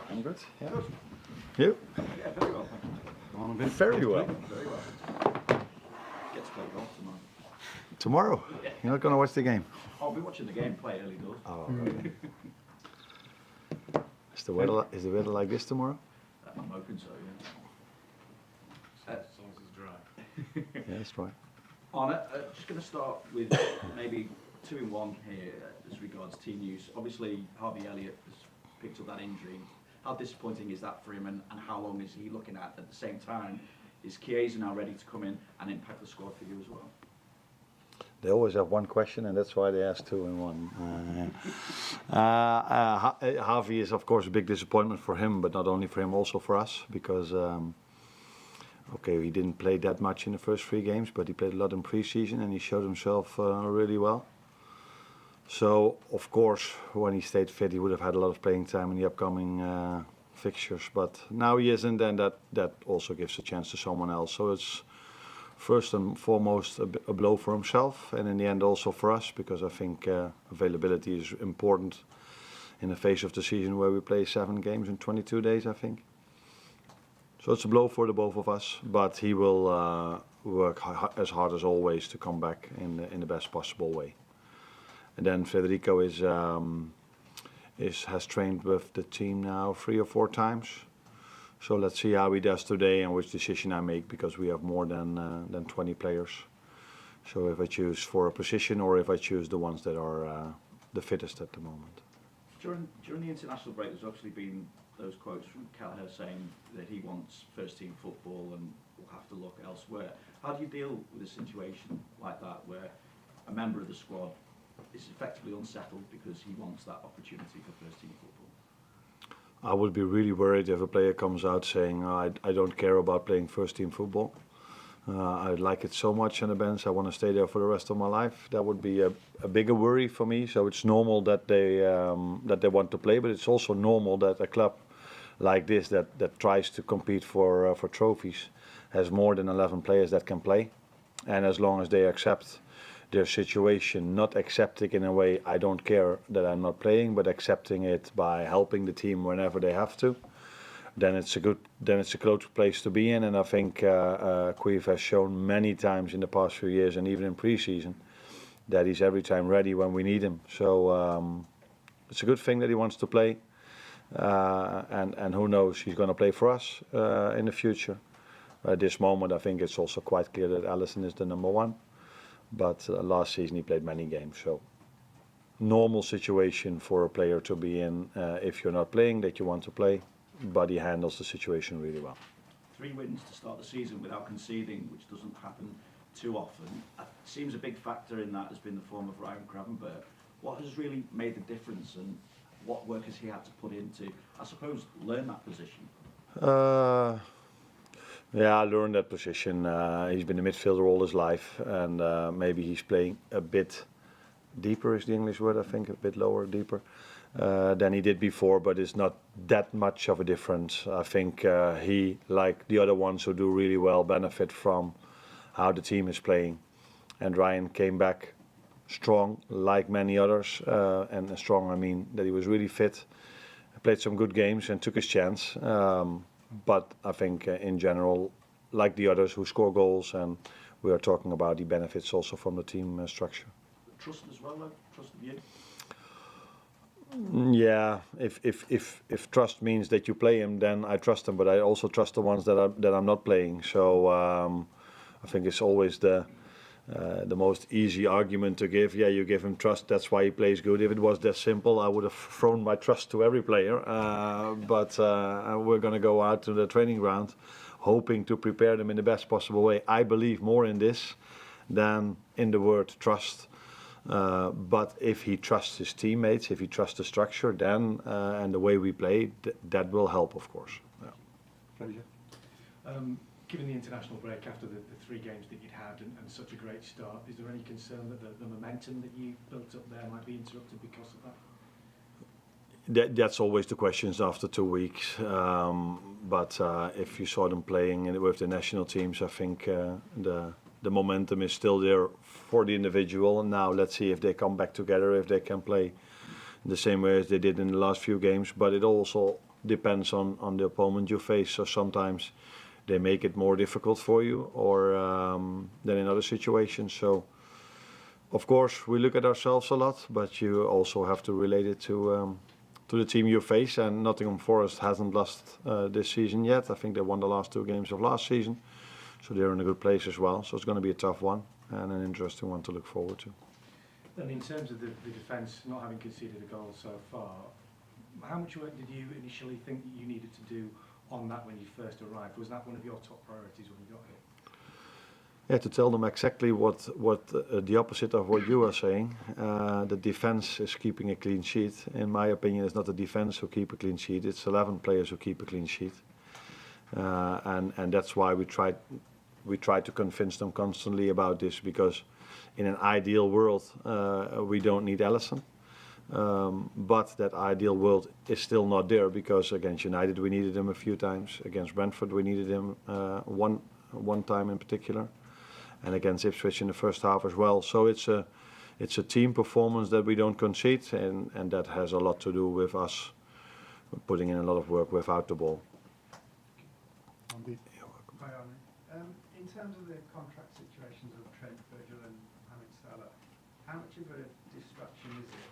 I'm good. Yeah. Good. You? Yeah, very well, thank you. On a bit. Very well. Very well. Get to play golf tomorrow. Tomorrow? Yeah. You're not going to watch the game? I'll be watching the game play early doors. Oh, right. Is the weather like this tomorrow? I'm hoping so, yeah. As long as it's dry. Yeah, that's right. Arne, just going to start with maybe 2 in 1 here as regards team news. Obviously, Harvey Elliott has picked up that injury. How disappointing is that for him, and how long is he looking at the same time? Is Chiesa now ready to come in and impact the squad for you as well? They always have one question, and that's why they ask 2 in 1. Harvey is, of course, a big disappointment for him, but not only for him, also for us, because okay, he didn't play that much in the first 3 games, but he played a lot in pre-season and he showed himself really well. So, of course, when he stayed fit, he would have had a lot of playing time in the upcoming fixtures. But now he isn't, and that also gives a chance to someone else. So it's first and foremost a blow for himself, and in the end also for us, because I think availability is important in the phase of the season where we play 7 games in 22 days, I think. So it's a blow for the both of us, but he will work as hard as always to come back in the best possible way. And then Federico has trained with the team now 3 or 4 times. So let's see how he does today and which decision I make, because we have more than 20 players. So if I choose for a position or if I choose the ones that are the fittest at the moment. During the international break, there's obviously been those quotes from Kelleher saying that he wants first-team football and will have to look elsewhere. How do you deal with a situation like that, where a member of the squad is effectively unsettled because he wants that opportunity for first-team football? I would be really worried if a player comes out saying, I don't care about playing first-team football. I like it so much on the bench, I want to stay there for the rest of my life. That would be a bigger worry for me. So it's normal that they want to play, but it's also normal that a club like this that tries to compete for trophies has more than 11 players that can play. And as long as they accept their situation, not accepting in a way I don't care that I'm not playing, but accepting it by helping the team whenever they have to, then it's a close place to be in. And I think Cruyff has shown many times in the past few years, and even in pre-season, that he's every time ready when we need him. So it's a good thing that he wants to play, and who knows, he's going to play for us in the future. At this moment, I think it's also quite clear that Alisson is the number 1. But last season he played many games, so normal situation for a player to be in if you're not playing, that you want to play, but he handles the situation really well. 3 wins to start the season without conceding, which doesn't happen too often. It seems a big factor in that has been the form of Ryan Gravenberch. What has really made the difference, and what work has he had to put into, I suppose, learn that position? Yeah, I learned that position. He's been a midfielder all his life, and maybe he's playing a bit deeper is the English word, I think, a bit lower, deeper, than he did before, but it's not that much of a difference. I think he, like the other ones who do really well, benefit from how the team is playing. And Ryan came back strong, like many others, and strong I mean that he was really fit, played some good games and took his chance. But I think in general, like the others who score goals, and we are talking about the benefits also from the team structure. Trust as well, though? Trust of you? Yeah, if trust means that you play him, then I trust him. But I also trust the ones that I'm not playing. So I think it's always the most easy argument to give. Yeah, you give him trust, that's why he plays good. If it was that simple, I would have thrown my trust to every player. But we're going to go out to the training ground hoping to prepare them in the best possible way. I believe more in this than in the word trust. But if he trusts his teammates, if he trusts the structure, then and the way we play, that will help, of course. Yeah. Pleasure. Given the international break after the 3 games that you'd had and such a great start, is there any concern that the momentum that you built up there might be interrupted because of that? That's always the questions after 2 weeks. But if you saw them playing with the national teams, I think the momentum is still there for the individual. And now let's see if they come back together, if they can play the same way as they did in the last few games. But it also depends on the opponent you face. So sometimes they make it more difficult for you, or than in other situations. So of course we look at ourselves a lot, but you also have to relate it to the team you face. And Nottingham Forest hasn't lost this season yet. I think they won the last 2 games of last season, so they're in a good place as well. So it's going to be a tough one and an interesting one to look forward to. And in terms of the defence, not having conceded a goal so far, how much work did you initially think that you needed to do on that when you first arrived? Was that one of your top priorities when you got here? Yeah, to tell them exactly what the opposite of what you are saying. The defense is keeping a clean sheet. In my opinion, it's not the defense who keep a clean sheet. It's 11 players who keep a clean sheet, and that's why we try to convince them constantly about this. Because in an ideal world, we don't need Alisson. But that ideal world is still not there, because against United we needed him a few times. Against Brentford we needed him one time in particular, and against Ipswich in the first half as well. So it's a team performance that we don't concede, and that has a lot to do with us putting in a lot of work without the ball. Hi, Arne. In terms of the contract situations of Trent, Virgil and Mohamed Salah, how much of a distraction is it?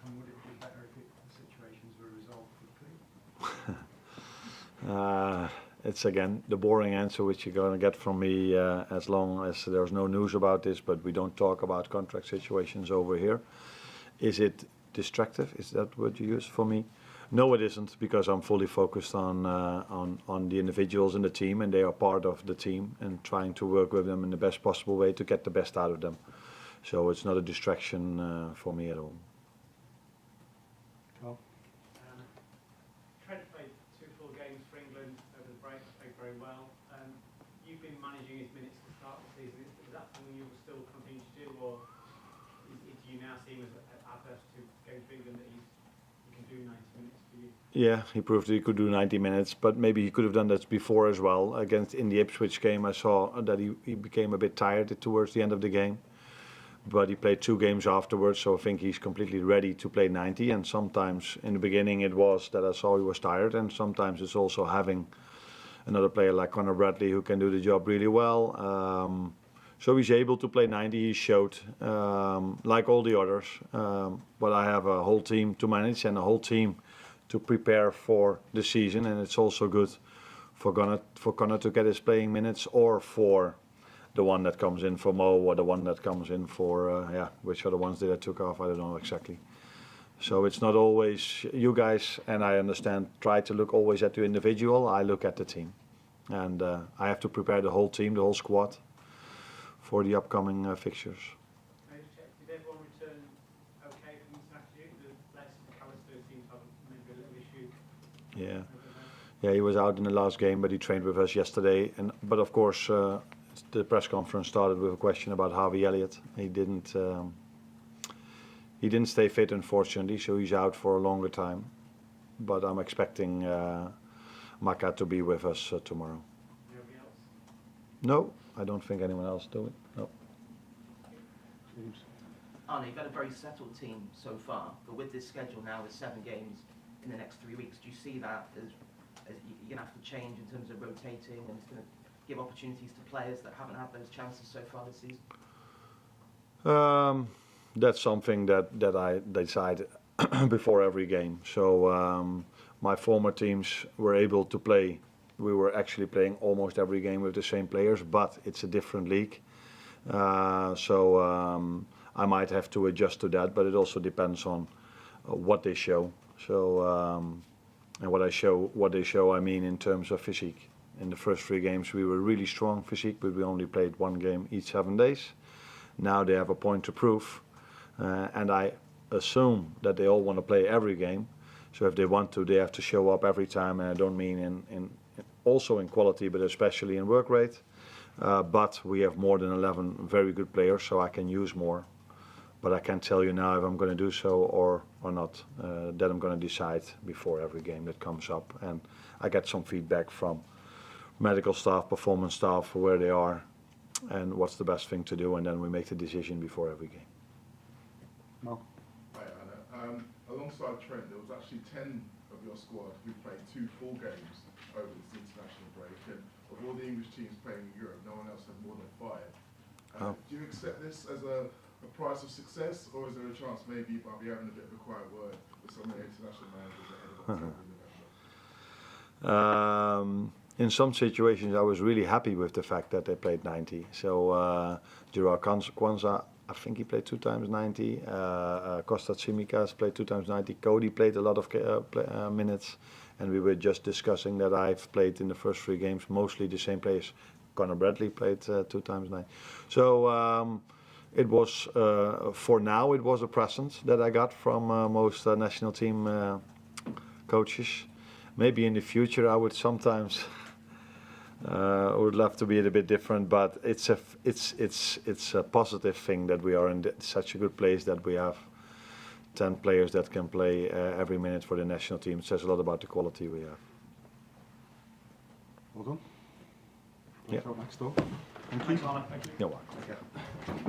And would it be better if the situations were resolved quickly? It's again the boring answer which you're going to get from me as long as there's no news about this, but we don't talk about contract situations over here. Is it distractive? Is that what you use for me? No, it isn't, because I'm fully focused on the individuals in the team, and they are part of the team, and trying to work with them in the best possible way to get the best out of them. So it's not a distraction for me at all. Trent played 2 full games for England over the break, played very well. You've been managing his minutes to start the season. Is that something you will still continue to do, or do you now see him as adverse to games for England that he can do 90 minutes for you? Yeah, he proved that he could do 90 minutes, but maybe he could have done that before as well. In the Ipswich game, I saw that he became a bit tired towards the end of the game. But he played 2 games afterwards, so I think he's completely ready to play 90. And sometimes in the beginning it was that I saw he was tired, and sometimes it's also having another player like Conor Bradley who can do the job really well. So he's able to play 90. He showed, like all the others. But I have a whole team to manage and a whole team to prepare for the season, and it's also good for Conor to get his playing minutes, or for the one that comes in for Mo, or the one that comes in for, which are the ones that I took off, I don't know exactly. So it's not always you guys, and I understand, try to look always at the individual. I look at the team. And I have to prepare the whole team, the whole squad, for the upcoming fixtures. Can I just check, did everyone return okay from this afternoon? The Leicester McAllister seems to have maybe a little issue. Yeah. Yeah, he was out in the last game, but he trained with us yesterday. But of course, the press conference started with a question about Harvey Elliott. He didn't stay fit, unfortunately, so he's out for a longer time. But I'm expecting Maka to be with us tomorrow. Nobody else? No, I don't think anyone else do it. No. Arne, you've had a very settled team so far, but with this schedule now with 7 games in the next 3 weeks, do you see that as you're going to have to change in terms of rotating, and it's going to give opportunities to players that haven't had those chances so far this season? That's something that I decide before every game. So my former teams were able to play. We were actually playing almost every game with the same players, but it's a different league. So I might have to adjust to that, but it also depends on what they show. So and what they show, I mean in terms of physique. In the first 3 games we were really strong physique, but we only played 1 game each 7 days. Now they have a point to prove, and I assume that they all want to play every game. So if they want to, they have to show up every time, and I don't mean in also in quality, but especially in work rate. But we have more than 11 very good players, so I can use more. But I can't tell you now if I'm going to do so or not. That I'm going to decide before every game that comes up. And I get some feedback from medical staff, performance staff, where they are and what's the best thing to do, and then we make the decision before every game. Hi, Anna. A alongside Trent, there was actually 10 of your squad who played 2 full games over this international break, and of all the English teams playing in Europe, no one else had more than 5. Do you accept this as a price of success, or is there a chance maybe you might be having a bit of a quiet word with some of the international managers ahead of October in November? In some situations, I was really happy with the fact that they played 90. So Gerard Kwanzaa, I think he played 2 times 90. Kostas Tsimikas played 2 times 90. Cody played a lot of minutes, and we were just discussing that I've played in the first 3 games mostly the same players. Conor Bradley played 2 times 90. So it was for now it was a present that I got from most national team coaches. Maybe in the future I would sometimes. Would love to be a bit different, but it's a positive thing that we are in such a good place that we have 10 players that can play every minute for the national team. It says a lot about the quality we have. Well done. Yeah. Next door. Thank you. Thanks, Arne. Thank you. You're welcome.